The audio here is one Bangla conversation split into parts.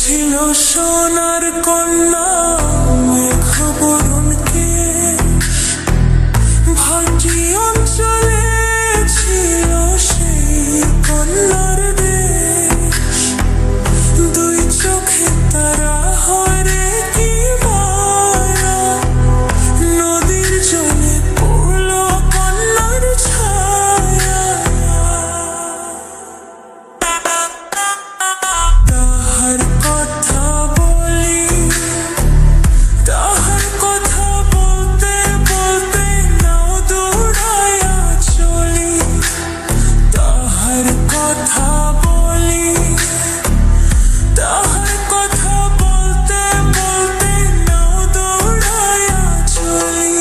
ছিল সোনার কন্যা মেঘ বরণ কেশ, ভাটি অঞ্চলে ছিল সেই কন্যার দেশ। দুই চোখে তারা হরে কি মায়া, নদীর জলে পড়ল কন্যার ছায়া। তাহার কথা বলি, তাহার কথা বলতে বলতে নাও দৌড়াইয়া চলি। তাহার কথা বলি, তাহার কথা বলতে বলতে নাও দৌড়াইয়া চলি।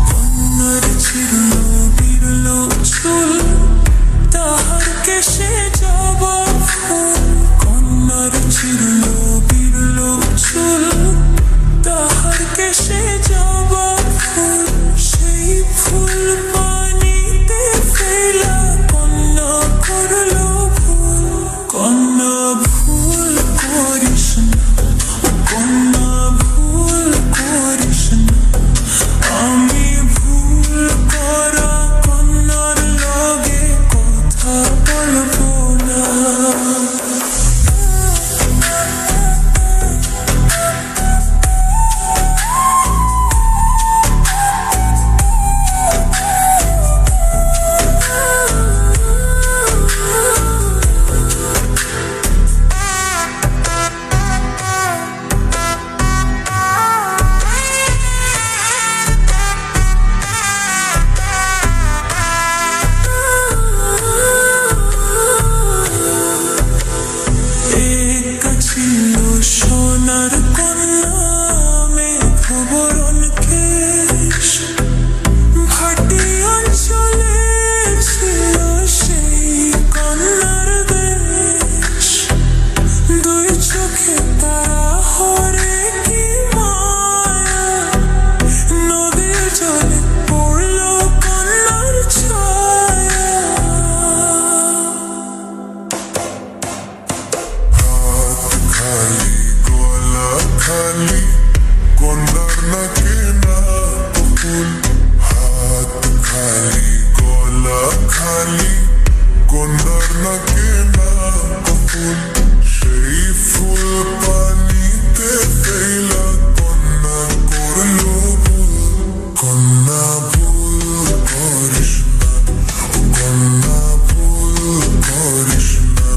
কন্যার ছিল বিরল চুল, তাহার কেশে জবা ফুল। কন্যার ছিল বিরল চুল, তাহার কেশে জবা ফুল। সেই ফুল পানিতে ফেলা কন্যা করল ভুল। কন্যা ভুল করিস না, কন্যা ভুল করিস না। আমি ভুল করা কন্যার লগে কথা বলবো না। এক ছিল সোনার কন্যা মেঘ বরণ কেশ, ভাটি অঞ্চলে ছিল সেই কন্যার দেশ। দুই চোখে তারা হরে কি মায়া, নদীর জলে পড়ল কন্যার ছায়া। খালি গলা খালি কন্যার নাকে না ফুল। হাত খালি গলা খালি কন্যার নাকে না ফুল। সেই ফুল পানিতে ফেলা কন্যা করল ভুল। কন্যা ভুল করিস না, কন্যা ভুল করিস না।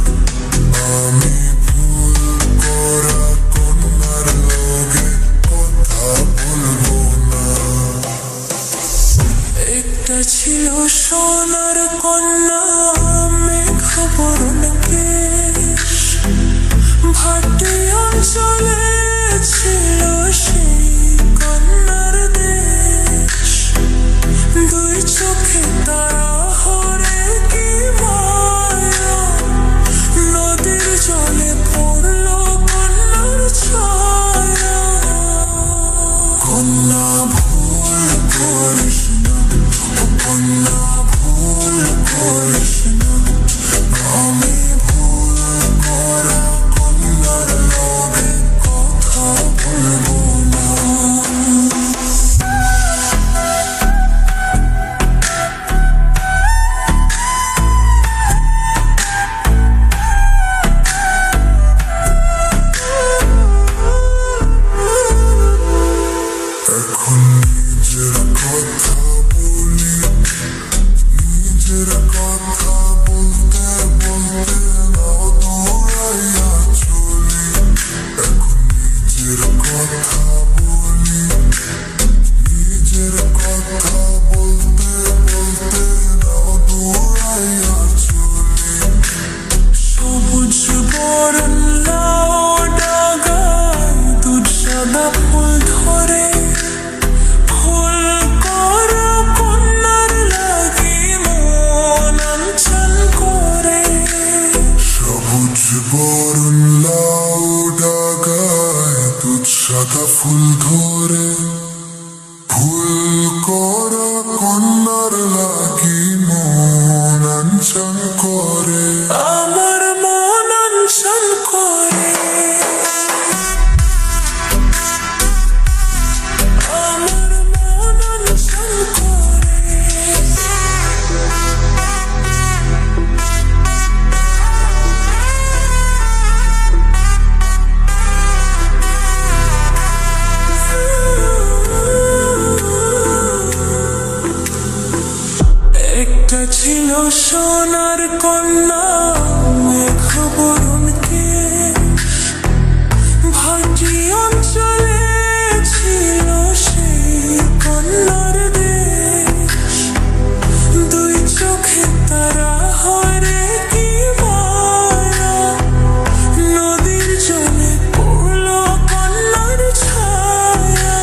আমি ভুল করা কন্যার লগে কথা বলবো না। একটা ছিল সোনার কন্যা মেঘ বরণ কেশ, ভাটি অঞ্চলে ছিল সেই কন্যার দেশ। দুই চোখে তারা হরে কি মায়া, নদীর জলে পড়ল কন্যার ছায়া। কন্যা ভুল করিস না, কন্যা ভুল করিস না। আমি ভুল করা কন্যার লগে নিজের কথা বলি, নিজের কথা বলতে বলতে নাও দৌড়াইয়া চলি। এখন নিজের কথা বলি, নিজের কথা বলতে বলতে নাও দৌড়াইয়া চলি। সবুজ বরণ লাউ ডাগায় দুধ সাদা ফুল ধরে, ফুল করা কন্যার লাগি মন আনছান করে। সবুজ বরণ লাউ ডাগায় দুধ সাদা ফুল ধরে, ফুল করা কন্যার লাগি মন আনছান করে। আমার মন আনছান করে, আমার মন আনছান করে। একটা ছিল সোনার কন্যা মেঘ বরণ কেশ, ভাটি অঞ্চলে ছিল সেই কন্যার দেশ। দুই চোখে তারা হরে কি মায়া, নদীর জলে পড়ল কন্যার ছায়া।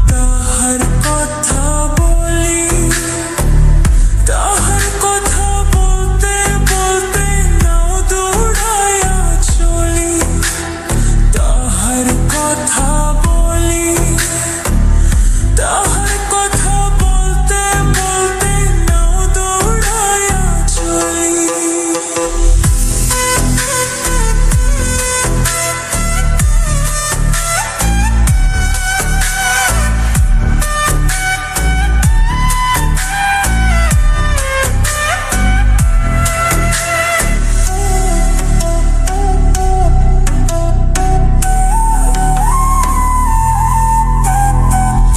তাহার কথা বলি, তাহার কথা বলতে বলতে নাও দৌড়াইয়া চলি। তাহার কথা বলি, তাহার কথা বলতে বলতে নাও দৌড়াইয়া চলি।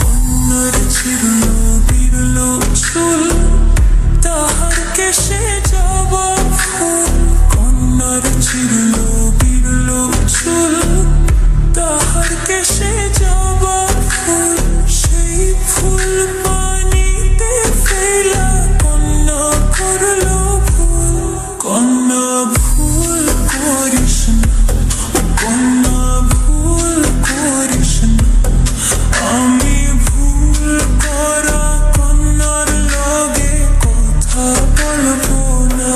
কন্যার ছিড়ল বিরল চুল, তাহার কেশে জবা ফুল। কন্যার ছিড়ল বিরল চুল, তাহার কেশে জবা ফুল। সেই ফুল পানিতে ফেলা কন্যা করল ভুল। কন্যা ভুল করিস না, কন্যা ভুল করিস না। আমি ভুল করা কন্যার লগে কথা বলবো না।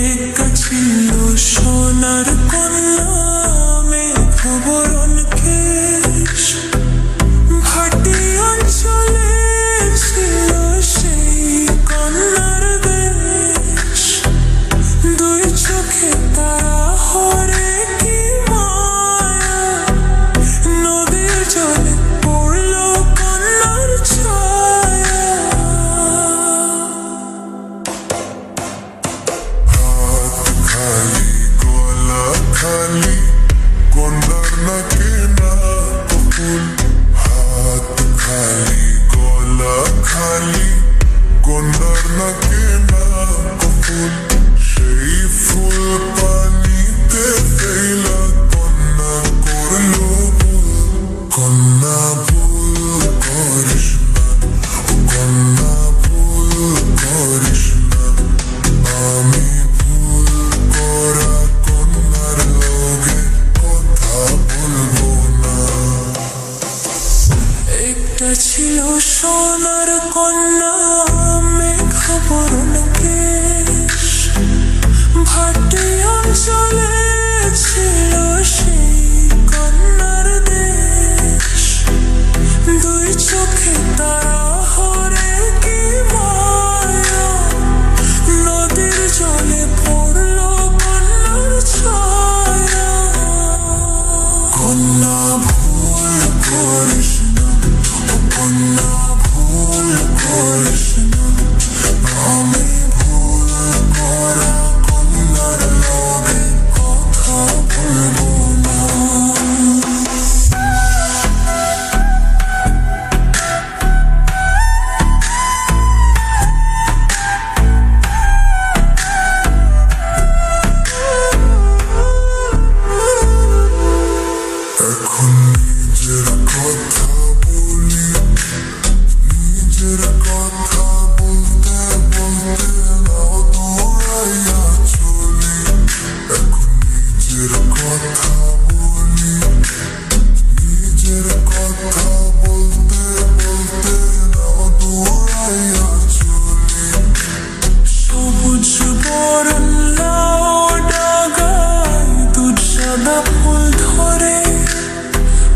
একটা ছিল সোনার কন্যা মেঘ বরণ কেশ, ভাটি অঞ্চলে ছিল সেই কন্যার দেশ। দুই চোখে তারা হরে কি মায়া, নদীর জলে পড়ল কন্যার ছায়া। হাত খালি গলা খালি কন্যার নাকে না কপুল। হাত খালি গলা খালি কন্যার নাকে না কপুল। সেই ফুল পানিতে ফেলা কন্যা করল ভুল। কন্যা ভুল করিস না, কন্যা ভুল করিস না। আমি ভুল করা কন্যার লগে কথা বলবো না। একটা ছিল সোনার কন্যা মেঘ বরণ কেশ, ভাটি অঞ্চলে ছিল কন্যা ভুল করিস না, ও কন্যা ভুল করিস না, আমি ভুল করা কন্যার লগে কথা বলবো না। এখন নিজের কথা বলি, নিজের কথা বলতে বলতে নাও দৌড়াইয়া চলি। এখন নিজের কথা বলি, নিজের কথা বলতে বলতে নাও দৌড়াইয়া চলি। সবুজ বরণ লাউ ডাগায় দুধ সাদা ফুল ধরে,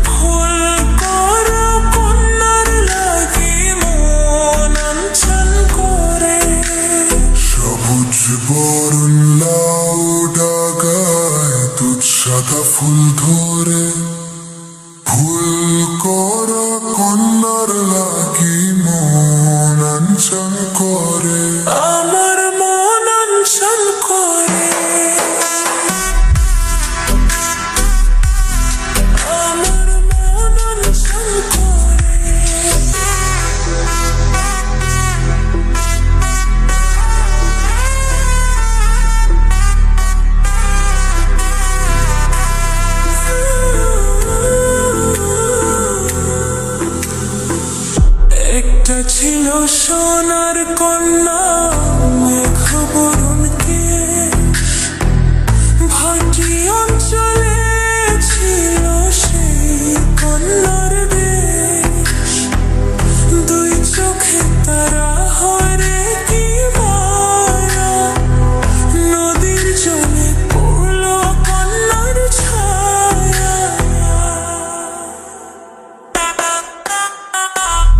ফুল করা কন্যার লাগি মন আনছান করে। সবুজ বরণ লাউ ডাগায় দুধ সাদা ফুল ধরে, ফুল করা কন্যার লাগি মন আনছান করে, আমার মন আনছান করে, আমার মন আনছান করে। একটা ছিল সোনার কন্যা মেঘ বরণ কেশ, ভাটি অঞ্চলে ছিল সেই কন্যার বেশ। দুই চোখে তারা হরে কি মায়া, নদীর জলে পড়ল কন্যার ছায়া।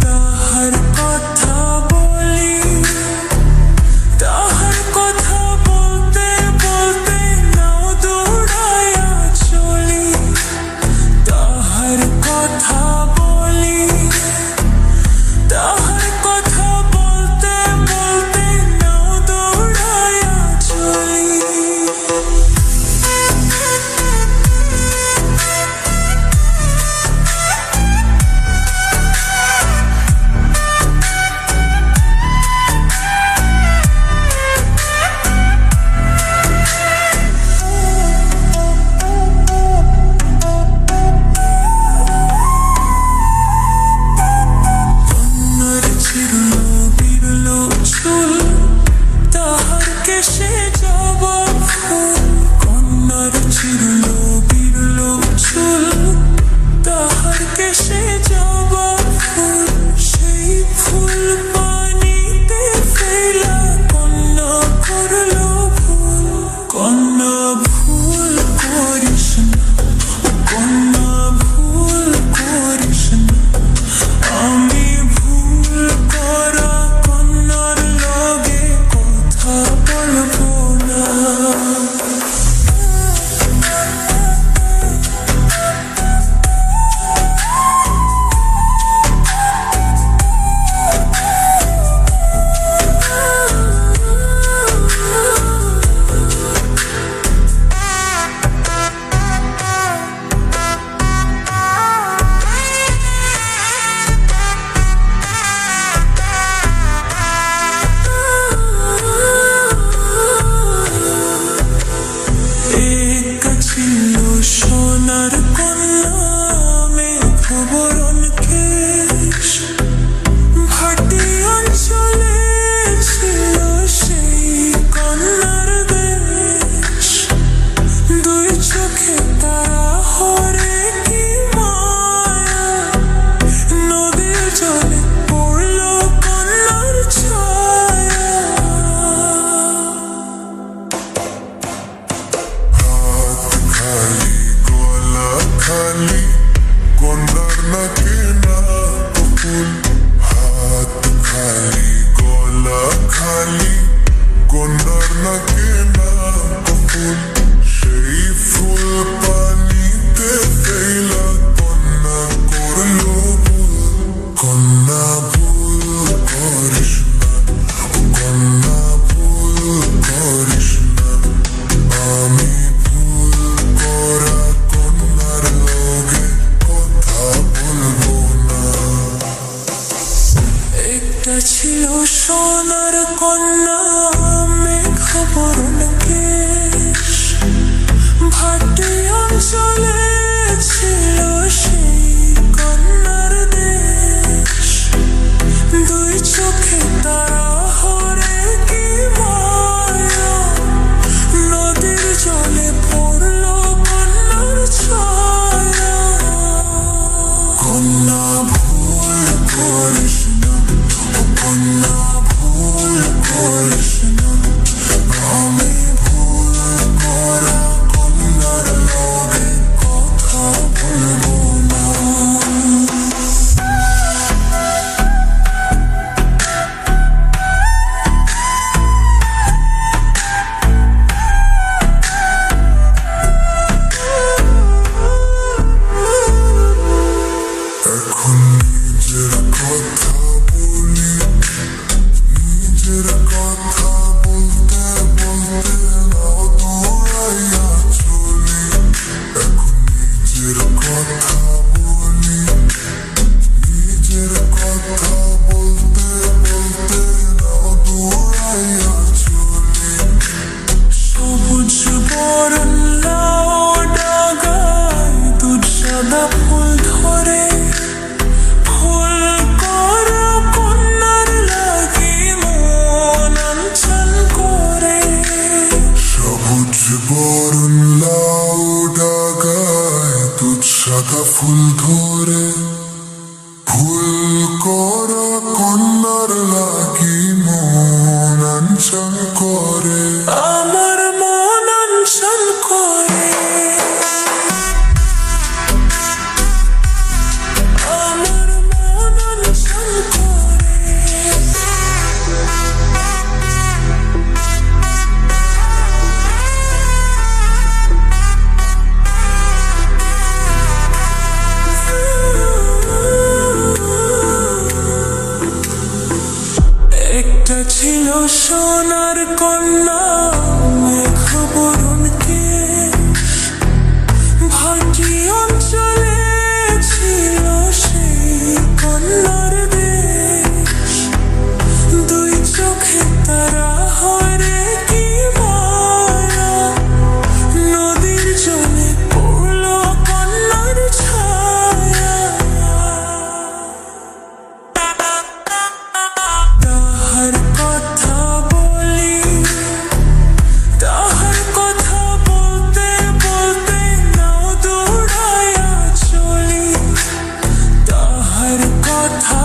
তাহার কথা বলি, একটা ছিল সোনার কন্যা মেঘ বরণ কেশ, ভাটি অঞ্চলে ছিল সেই কন্যার দেশ। দুই চোখে তারা হরে কি মায়া, নদীর জলে পড়ল কন্যার ছায়া। কন্যা ভুল করিস না, ও কন্যা ভুল করিস না, আমি ভুল করা কন্যার লগে কথা বলবো না। এখন নিজের কথা বলি, নিজের কথা বলতে বলতে নাও দৌড়াইয়া চলি। এখন নিজের কথা বলি, নিজের কথা বলতে বলতে নাও দৌড়াইয়া চলি। সবুজ বরণ লাউ ডাগায় দুধ সাদা ফুল ধরে, ফুল করা কন্যার লাগি মন আনচান করে। সবুজ বরণ লাউ ডাগায় দুধ সাদা ফুল ধরে, ফুল করা কন্যার লাগি মন আনচান করে। আমার মন আনচান করে, আমার মন আনচান করে। একটা ছিল সোনার কন্যা মেঘ বরণ কেশ, ভাটি অঞ্চলে ছিল সেই কন্যার দেশ। দুই চোখে তারা হরে কি মায়া, নদীর জলে পড়ল কন্যার ছায়া। তাহার কথা বলি, তাহার কথা বলতে বলতে নাও দৌড়াইয়া চলি। তাহার কথা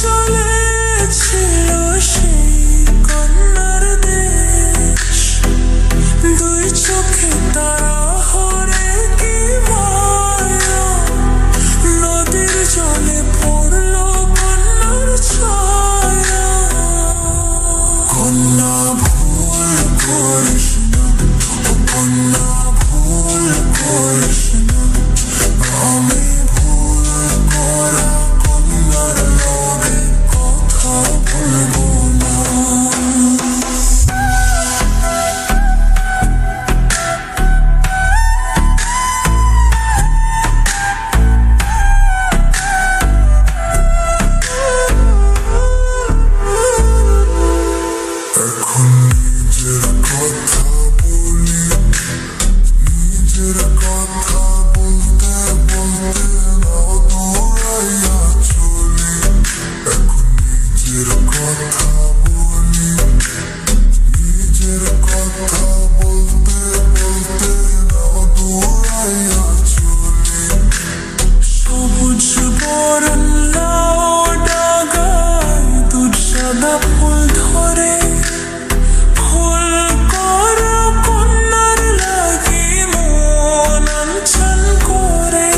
চলেছিল সেই কন্যার দেশ, দুই চোখে তারা হরে কি মায়া, নদীর জলে পড়ল কন্যার ছায়া। কন্যা ভুল করিস না, ও কন্যা ভুল করিস না, আমি ভুল করা কন্যার লগে কথা বলবো না। এখন নিজের কথা বলি, নিজের কথা বলতে বলতে নাও দৌড়াইয়া চলি। এখন নিজের কথা বলি, নিজের কথা বলতে বলতে নাও দৌড়াইয়া চলি। সবুজ বরণ লাউ ডাগায় দুধ সাদা ফুল ধরে, ফুল করা কন্যার লাগি মন আনছান করে।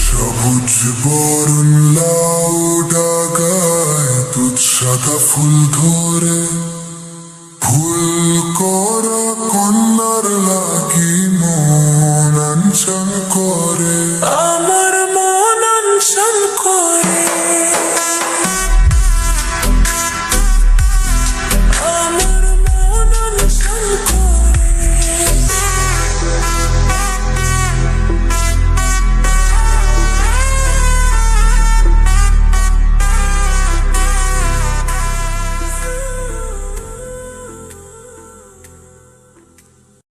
সবুজ বরণ লাউ ডাগায় দুধ সাদা ফুল ধরে, ফুল করা কন্যার লাগি মন আনছান করে।